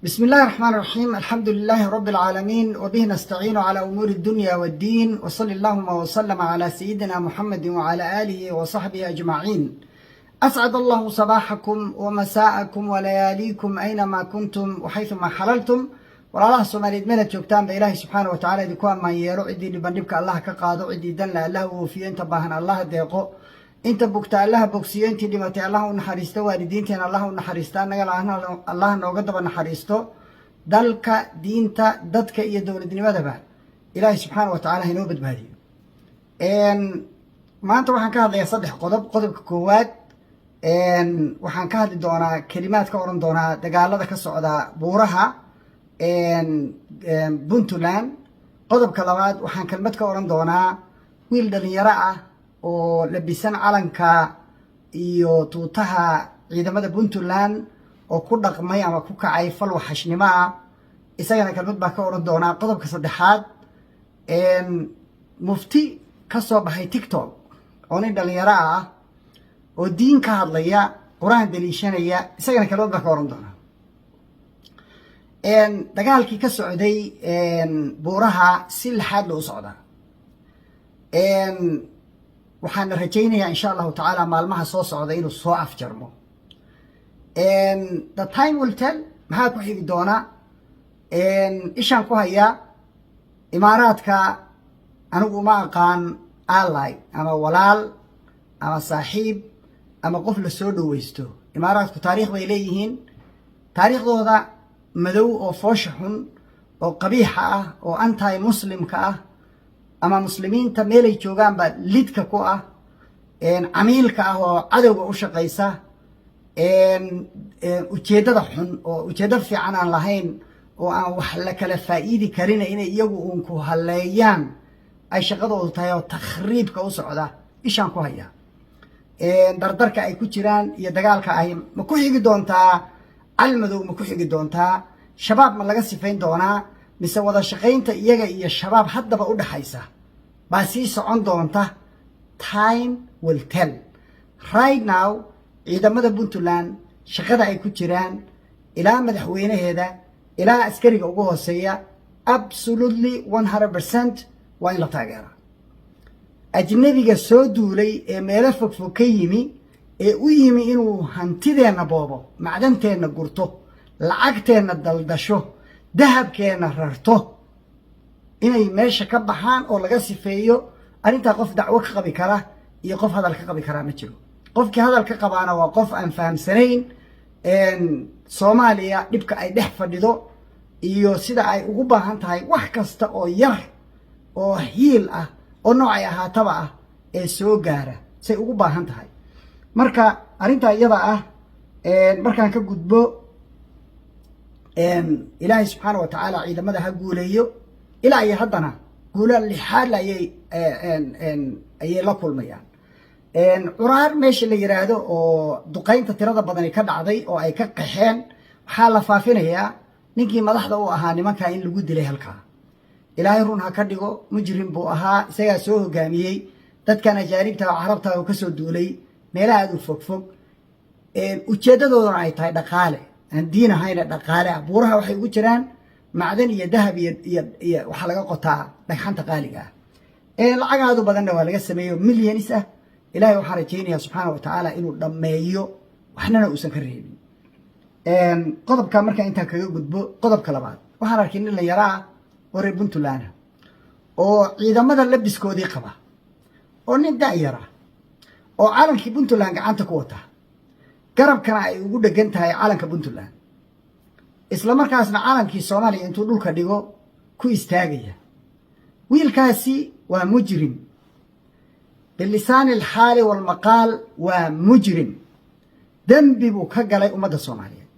بسم الله الرحمن الرحيم. الحمد لله رب العالمين، وبه نستعين على أمور الدنيا والدين، وصلى اللهم وسلم على سيدنا محمد وعلى آله وصحبه أجمعين. أسعد الله صباحكم ومساءكم ولياليكم أينما كنتم وحيثما حللتم. والله سوماليد ميلا جوجتان بإلهي سبحانه وتعالى ديكوان ما ييرو عدي لبنبك الله كقادو عدي دن الله وفي انت باهن الله ديقو انت بوكتا الله بوكسيو انت ديمتي الله ونحريستو والدينتين الله ونحريستا نقل الله نوغدب نحريستو دالك دينتا دادك إيا دولة دنماذا با إلهي سبحانه وتعالى هنو بدبادي ما انت وحان كهذا يصدح قضب كوات وحان كهذا دونا كلمات كورن دونا دقالة كالسعودة بورها puntland qodobka labaad waxaan kelmad ka oran doonaa wiil dhalinyaro ah oo labisan calanka iyo tuutaha ciidamada puntland oo ku dhaqmay ama ku kacay fal waxashnimo ah isagana kelmad baa ka oran doonaa. qodobka saddexaad mufti ka soo baxay tiktok oo nin dhalinyaro ah oo diin ka hadlaya quraan daliishanaya isagana kelmad baa ka oran doonaa. dagaalkii ka socday buuraha si laxaad loo socdaa waxaan rajaynayaa insha allahu tacaala maalmaha soo socda inuu soo afjarmo. The time will tell. maxaa ku xigi doona ishaan ku hayaa imaaraadka anigu uma aqaan ally ama walaal ama saaxiib ama qof la soo dhawaysto. imaaraadku taariikh bay leeyihiin, taariikhdooda madow oo foosha xun oo qabiixa ah oo anti muslimka ah ama muslimiinta meelay joogaan baa lidka ku ah camiilka ah oo cadowga u shaqaysa ujeedada xun oo ujeedo fiican aan lahayn oo aan wax la kala faa'iidi karin inay iyagu uun ku haleeyaan ay shaqadoodu tahay oo takhriibka u socda ishaan ku haya. dardarka ay ku jiraan iyo dagaalka ay ma ku xigi doontaa almadow ma ku xigi doontaa shabaab ma laga sifayn doonaa mise wada shaqaynta iyaga iyo shabaab haddaba u dhaxaysa baa sii socon doonta. time will tell. right now ciidamada puntland shaqada ay ku jiraan ilaa madaxweynaheeda ilaa askariga ugu hooseeya absolutely 100% waa in la taageeraa. ajnabiga soo duulay ee meelo fogfog ka yimi ee u yimi inuu hantideenna boobo, macdanteenna gurto, lacagteenna daldasho, dahabkeenna rarto, inay meesha ka baxaan oo laga sifeeyo. arrintaa qof dacwo ka qabi kara iyo qof hadal ka qabi karaa ma jiro. qofkii hadal ka qabaana waa qof aan fahamsanayn soomaaliya dhibka ay dhex fadhido iyo sida ay ugu baahan tahay wax kasta oo yar oo hiil ah oo noocay ahaataba ah ee soo gaara say ugu baahan tahay. marka arrintaa iyada ah markaan ka gudbo ilaahay subxaana wa tacaala ciidamada ha guuleeyo. ilaa iyo haddana guula lixaad ayay la kulmayaan. curaar meesha la yiraahdo oo duqaynta tirada badani ka dhacday oo ay ka qaxeen waxaa la faafinayaa ninkii madaxda u ahaa nimankaa in lagu dilay halkaa. ilaahay run ha ka dhigo, mujrim buu ahaa, isagaa soo hogaamiyey dadkan ajaanibta oo carabta oo ka soo duulay meelaha aad u fogfog. ujeedadooduna ay tahay dhaqaale aan diin ahayna dhaqaale ah. buuraha waxay ugu jiraan macdan iyo dahab iyo waxaa laga qotaa dhagxanta qaaliga ah. lacagaadu badanna waa laga sameeyo milyanis ah. ilaahay waxaan rajaynayaa subxaana wa tacaala inuu dhammeeyo waxnana uusan ka reebin. qodobka markaa intaan kaga gudbo qodobka labaad waxaan arkay nin la yaraa oo reer puntland oo ciidamada labiskoodii qaba oo nin da'yara oo calankii puntland gacanta ku wata, garabkana ay ugu dhegan tahay calanka puntland, isla markaasna calankii soomaaliya intuu dhulka dhigo ku istaagaya. wiilkaasi waa mujrim bilisaani alxaali walmaqaal, waa mujrim. dembi buu ka galay ummadda soomaaliyeed.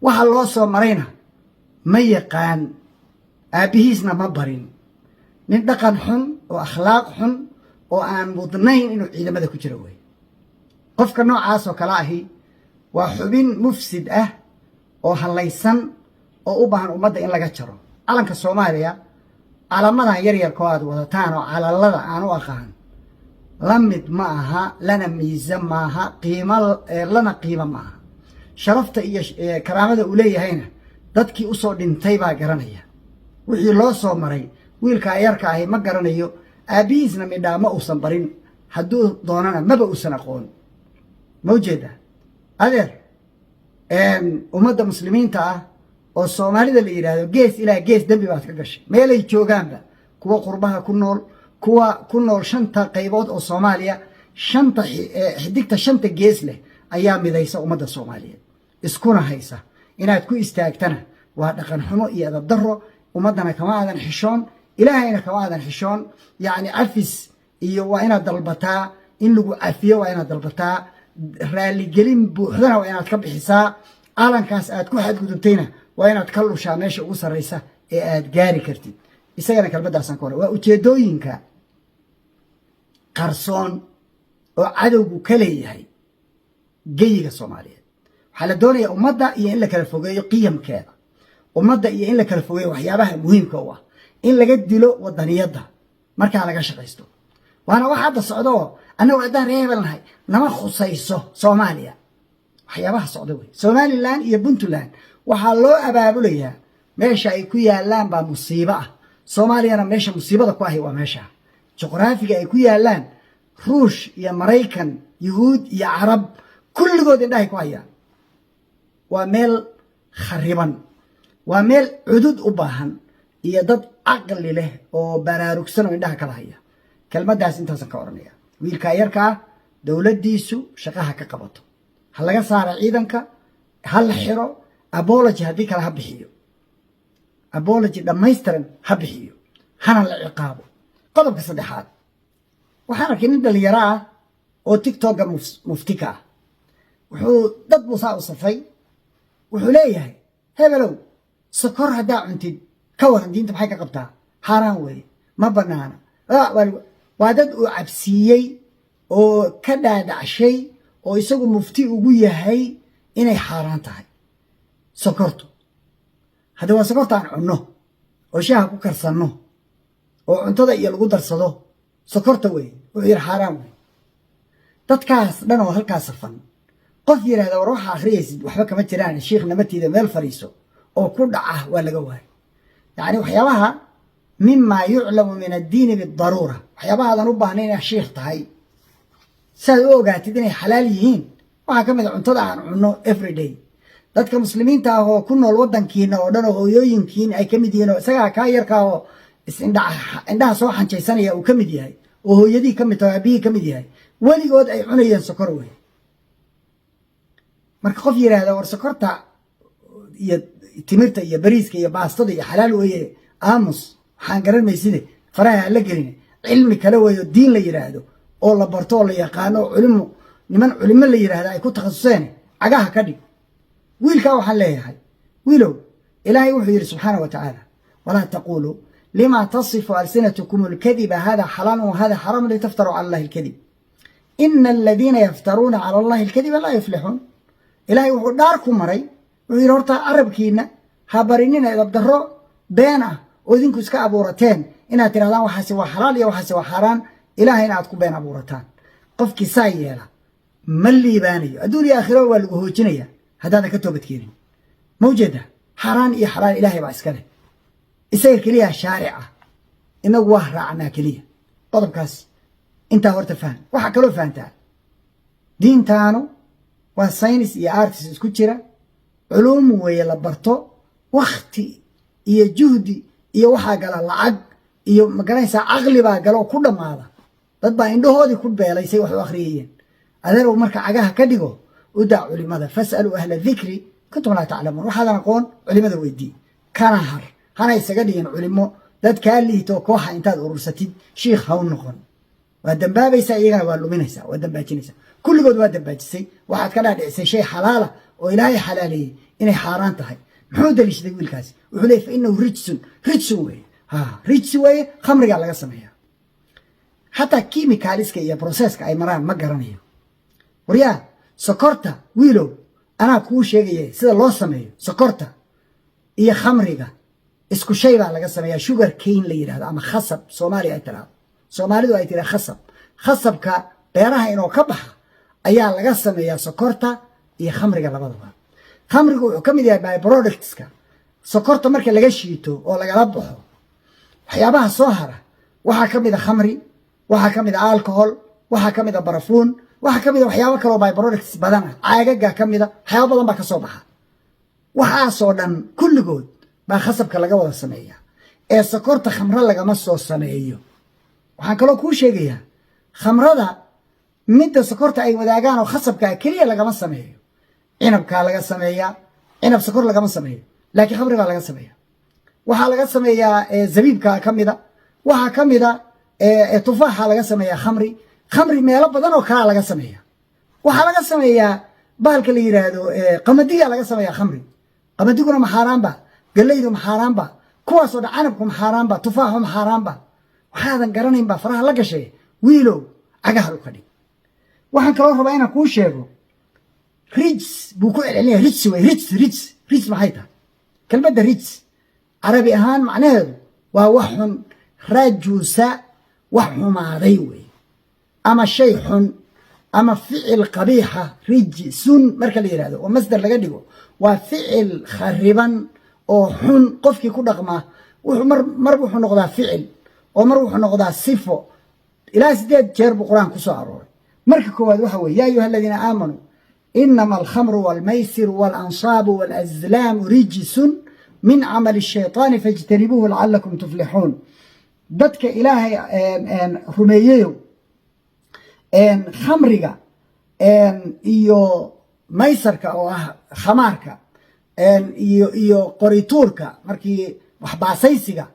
waxa loo soo marayna ma yaqaan, aabbihiisna ma barin. nin dhaqan xun oo akhlaaq xun oo aan mudnayn inuu ciidamada ku jiro wey. qofka noocaas oo kale ahi waa xubin mufsid ah oo hallaysan oo u baahan ummadda in laga jaro. calanka soomaaliya calamadan yaryarka oo aad wadataan oo calalada aan u aqaan la mid ma aha, lana miisa maaha, lana qiimo maaha. sharafta iyo karaamada uu leeyahayna dadkii u soo dhintay baa garanaya wixii loo soo maray wiilka yarka ahi ma garanayo aabihiisna midhaa ma uusan barin hadduu doonana maba uusan aqoon ma ujeeda adeer ummadda muslimiinta ah oo soomaalida la yidhaahdo gees ilaa gees dembi baad ka gashay meelay joogaanba kuwa qurbaha ku nool kuwa ku nool 5 qaybood oo Soomaaliya 5 xidigta 5 gees leh ayaa midaysa ummadda Soomaaliyeed iskuna haysa inaad ku istaagtana waa dhaqan xumo iyo adab darro ummadana kama aadan xishoon ilaahayna kama aadan xishoon yani afis iyo waa inaad dalbataa in lagu afiyo waa inaad dalbataa raali gelin buuxdana waa inaad ka bixisaa calankaas aad ku xadgudubtayna waa inaad ka lushaa meesha ugu sareysa ee aad gaari kartid isagana kalbadaasan ka hore waa ujeedooyinka qarsoon oo cadowgu ka leeyahay geyiga Soomaaliyeed waxaa la doonayaa ummadda iyo in la kala fogeeyo qiyamkeeda ummadda iyo in la kala fogeeyo waxyaabaha muhiimka u ah in laga dilo wadaniyadda markaa laga shaqaysto waana wax hadda socdo annagu haddaan reebelnahay nama khusayso Soomaaliya waxyaabaha socda wey Somaliland iyo Puntland waxaa loo abaabulayaa meesha ay ku yaalaan baa musiibo ah Soomaaliyana meesha musiibada ku ahi waa meesha juqraafiga ay ku yaalaan Ruush iyo Mareykan Yahuud iyo Carab kulligood indhahay ku hayaan waa meel khariban waa meel cudud u baahan iyo dad aqli leh oo baraarugsan oo indhaha kala haya kelmadaas intaasan ka oranaya wiilka yarka dawladdiisu shaqaha ka qabato ha laga saaro ciidanka ha la xiro apology haddii kale ha bixiyo apology dhammaystiran ha bixiyo hana la ciqaabo qodobka saddexaad waxaan arkay nin dhalinyaro ah oo tiktoka muftika ah wuxuu dad buusaa u safay wuxuu leeyahay hebelow sokor haddaa cuntid ka waran diinta maxay ka qabtaa xaaraan weeye ma banaana waa dad uu cabsiiyey oo ka dhaadhacshay oo isagu mufti ugu yahay inay xaaraan tahay sokortu hadda waa sokorta aan cunno oo shaaha ku karsanno oo cuntada iyo lagu darsado sokorta weeye wuxuu yidhi xaaraan weeye dadkaas dhan oo halkaas safan qof yidhaahda war waxa akhriyaysid waxba kama jiraan sheekh namatiida meel fariiso oo ku dhaca waa laga waayay yani waxyaabaha mimma yu'lamu min ad-din bid-darura waxyaabaha aan u baahnayn in sheekh tahay saad u ogaatid inay xalaal yihiin waxa kamid ah cuntada aan cunno every day dadka muslimiinta ah oo ku nool wadankiina oo dhan oo hooyooyinkiin ay kamid yihiin oo isaga ka yarka oo indhaha soo xanjaysanaya uu kamid yahay oo hooyadii kamid tahay aabihii kamid yahay weligood ay cunayeen sokor weey marka qof yiraahdo war sokorta iyo timirta iyo bariiska iyo baastada iyo xalaal weeye aamus waxaan garanmaysid faraha la gelin cilmi kale weeyo diin la yiraahdo oo la barto oo la yaqaano culimo la yiraahdo ay ku takhasuseen cagaha ka dhig wiilka waxaan leeyahay wiilow ilaahay wuxuu yiri subhanahu wa ta'ala wala taqulu lima tasifu alsinatukum alkadhiba hada halal wa hada haram litaftaru ala allahi alkadhib inna alladhina yaftaruna ala allahi alkadhiba la yuflihun ilaahay wuxuu dhaar ku maray wuxuu yiri horta arabkiina ha barinina idab darro been ah oo idinku iska abuurateen inaad tirahdaan waxaasi waa xalaal iyo waxaasi waa xaraan ilaahayna aad ku been abuurataan qofkii saa yeela ma liibaanayo adduun iyo aakhiro waa lagu hoojinaya haddaadan ka toobad keenin mawjada xaraan iyo xalaal ilaahay baa iska leh isaga keliya shaaric ah inagu waa raacnaa keliya qodobkaas intaa horta faham waxa kaloo fahantaa diintaanu waa science iyo arts isku jira culuum weeye la barto waqti iyo juhdi iyo waxa gala lacag iyo magaranaysa aqli baa galo ku dhamaada dad baa indhahoodii ku beelaysay wax u akhriyeen adeero marka cagaha ka dhigo u daa culimada fasalu ahla dhikri kuntum la ta'lamun waxaad aqoon culimada weydii kana har hana isaga dhigin culimo dad ka liito kooxa intaad urursatid sheekh haw noqon waa dambaabaysa iyagana waa luminaysa waa dambaajinaysa kulligood waa dambaajisay waxaad ka dhaadhicisay shay xalaala oo ilaahay xalaaleeyay inay xaaraan tahay muxuu daliishaday wiilkaasi wuxuu leeyahay inuu rijsun weeye rijsi weeye khamriga laga sameeyaa hatta chemicalska iyo processka ay maraan ma garanayo wariyaa sokorta wiilow anaa kuu sheegaya sida loo sameeyo sokorta iyo khamriga isku shay baa laga sameeyaa sugar cane la yiraahdo ama khasab Soomaaliya ay tiraahdo Soomaalidu ay tiraahdo khasabka beeraha inoo ka baxa ayaa laga sameeyaa sokorta iyo khamriga labadaba khamrigu wuxuu kamid yahay by productska sokorta marka laga shiito oo lagala baxo waxyaabaha soo hara waxaa ka mid a khamri waxaa ka mid a alcohol waxaa ka mid a barafuun waxaa ka mid a waxyaabo kale oo byproducts badan ah caagaga ka mid a waxyaabo badan baa ka soo baxa waxaasoo dhan kulligood baa khasabka laga wada sameeyaa ee sokorta khamro lagama soo sameeyo waxaan kaloo kuu sheegayaa khamrada midda sokorta ay wadaagaan oo khasabkaa keliya lagama sameeyo cinabkaa laga sameeyaa cinab sokor lagama sameeyo laakiin khamri baa laga sameeya waxaa laga sameeyaa zabiibka ka mida waxaa ka mida tufaaxa laga sameeyaa khamri meelo badan oo kalaa laga sameeya waxaa laga sameeyaa bahalka la yidhaahdo qamadiga laga sameeyaa khamri qamadiguna maxaaraanba gallaydu maxaaraanba kuwaasoo dhan canabku maxaaraanba tufaaxu maxaaraanba waxaadan garanaynba faraha la gashay wiilow cagaha u ka dhig waxaan kaloo rabaa inaan kuu sheego rijs buu ku celcelinaya rijs wey rijs maxay tahay kelmadda rijs carabi ahaan macnaheedu waa wax xun rajuusa wax xumaaday wey ama shay xun ama ficil qabiixa rijsun marka la yidhahdo oo masdar laga dhigo waa ficil khariban oo xun qofkii ku dhaqmaa mar wuxuu noqdaa ficil oo mar wuxuu noqdaa sifo ilaa 8 jeer buu qur-aan ku soo arooray marka koowaad waxa weeye yaa ayuha aladiina aamanuu inama alkhamru walmaysiru waalansaabu walazlaamu rijsun min camali الshayطaani faاjtanibuuhu lacalakum tuflixuun dadka ilaahay rumeeyeyo khamriga iyo maysarka oo ah khamaarka iyo qorituurka markii waxbaasaysiga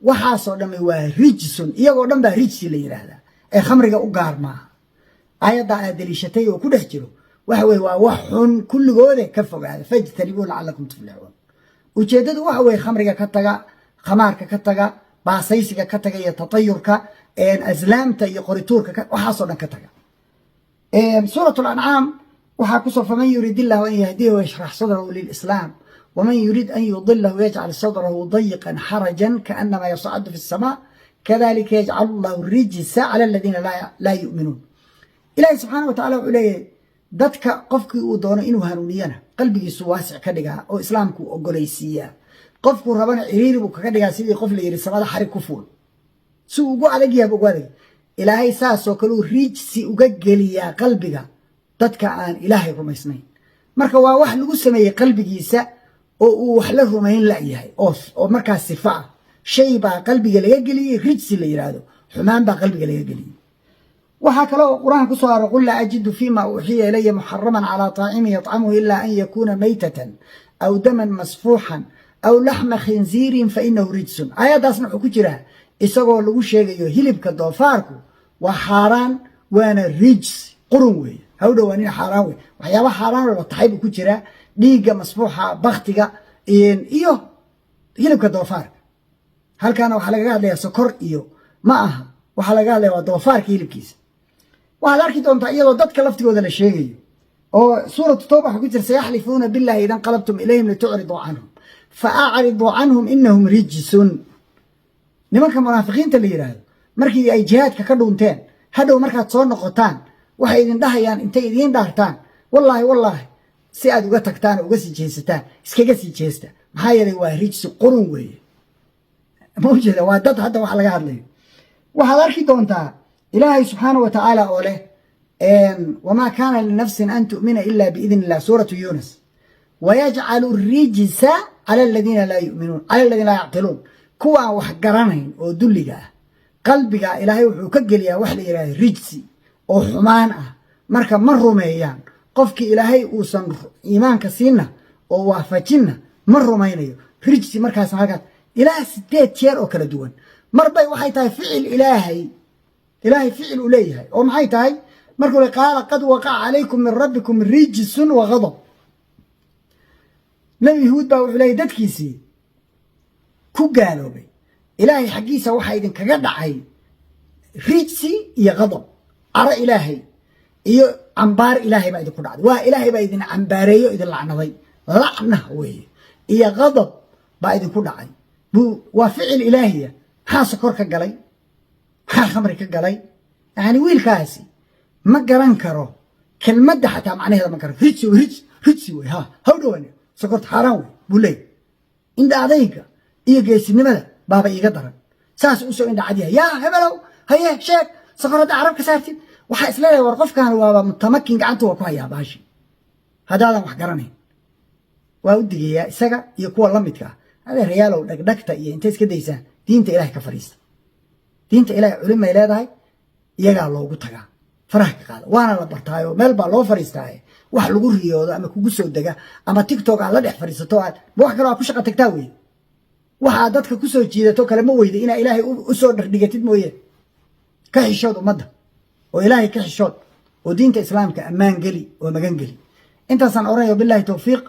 waxaasoo dhammi waa rijsun iyagoo dhan baa rijsi la yidhaahdaa ee khamriga u gaar maaha aayadda aad daliishatay oo ku dhex jiro waxa weye waa wax xun kulligoode ka fogaada fajtanibuuhu lacalakum tuflixuun ujeeddadu waxa weye khamriga ka taga khamaarka ka taga baasaysiga ka taga iyo tatayurka aslaamta iyo qorituurka waxaasoo dhan ka taga suurat lancaam waxaa kusoo faman yurid illahu an yahdiyahu yashrax sadrahu lilislaam waman yurid an yudilahu yajcal sadrahu dayiqan xarajan kaanama yascadu fi الsamaa kadalika yajcalu llahu rijsa cala aladiina laa yu'minuun ilaahi subxaana wa tacala wuxuu leeyahay dadka qofkii uu doono inuu hanuuniyana qalbigiisu waasic ka dhigaa oo islaamku ogolaysiiyaa qofkuu rabana ciriiri buu kaga dhigaa sidii qof la yidhi samada xarig ku fuul si uu ugu adag yahay ugu adag ilaahay saasoo kale uu rijsi uga geliyaa qalbiga dadka aan ilaahay rumaysnayn marka waa wax lagu sameeyey qalbigiisa oo uu wax la rumayn la'yahay oo markaas sifa ah shay baa qalbiga laga geliyey rijsi la yidhaahdo xumaan baa qalbiga laga geliyey waxaa kale oo qur-aan ku soo aro qul laa ajidu fima uuxiya ilaya muxaraman calaa طaacimin yطcamuhu ila an yakuuna maytatan aw daman masfuuxan aw laxma khinziirin fainahu rijsun aayaddaasna wuxuu ku jiraa isagoo lagu sheegayo hilibka doofaarku waa xaaraan waana rijs qurun weeye ha u dhowaanin xaaraan wey waxyaaba xaaraan oo la taxay buu ku jiraa dhiigga masfuuxa baktiga iyo hilibka doofaarka halkaana waxaa lagaga hadlayaa sokor iyo ma aha waxaa laga hadlaya waa doofaarka hilibkiisa waxaad arki doontaa iyadoo dadka laftigooda la sheegayo oo suuratu tawba waxaa ku jira sayaxlifuuna billahi idan qalabtum ilayhim litucriduu canhum faacriduu canhum inahum rijsun nimanka munaafiqiinta la yidhaahdo markii ay jihaadka ka dhuunteen hadhow markaad soo noqotaan waxay idin dhahayaan intay idiin dhaartaan wallaahi si aad uga tagtaan oo uga sii jeesataan iskaga sii jeesta maxaa yeelay waa rijsi qurun weeye ma ujeeda waa dad hadda wax laga hadlayo waxaad arki doontaa ilaahay subxaana wa tacaala oo leh wamaa kaana linafsin an tu'mina ila biidn illah suuratu yuunus wayajcalu rijsa cala aladiina laa yu'minuun cala aladiina laa yacqiluun kuwa aan wax garanayn oo dulliga ah qalbiga ilaahay wuxuu ka geliyaa wax la yidhahda rijsi oo xumaan ah marka ma rumeeyaan qofkii ilaahay uusan iimaanka siinna oo waafajinna ma rumaynayo rijsi markaasna halkaas ilaa 8 jeer oo kala duwan marbay waxay tahay ficil ilaahay ficil uu leeyahay oo maxay tahay markuu le qaala qad waqaca calaykum min rabbikum rijsun wa ghadab nabi yahuud baa wuxuu leeyahy dadkiisii ku gaaloobay ilaahay xaggiisa waxaa idinkaga dhacay rijsi iyo ghadab caro ilaahay iyo cambaar ilaahay baa idinku dhacday waa ilaahay baa idin cambaareeyo idin lacnaday lacna weeye iyo ghadab baa idinku dhacay waa ficil ilaahiya maxaa sokor ka galay maxaa khamri ka galay yani wiilkaasi ma garan karo kelmadda xataa macnaheeda ma garan rijsi wey ha u dhowaan sokorta xaaraan wey buu leeyahy indha adayga iyo geesinimada baaba iiga daran saas u soo indha cadiya yaa hebelow haye sheeg sokorada carabka saartid waxa isleeyahay war qofkan waa mutamakin gacanta waa ku hayaa baashi hadaadan wax garanayn waa u digayaa isaga iyo kuwa la midka ah reyaalow dhagdhagta iyo intay iska daysaan diinta ilaahay ka fariista diinta ilaahay culimay leedahay iyagaa loogu tagaa faraha ka qaada waana la bartaayo meel baa loo fariistaaye wax lagu riyoodo ama kugu soo dega ama tiktok aad la dhex fariisato aad wax kale aad ku shaqo tagtaa weye waxaad dadka ku soo jiidato kale ma weyda inaa ilaahay u soo dhardhigatid mooye ka xishood ummadda oo ilaahay ka xishood oo diinta islaamka ammaan geli oo magan geli intaasaan oranayo billahi tawfiiq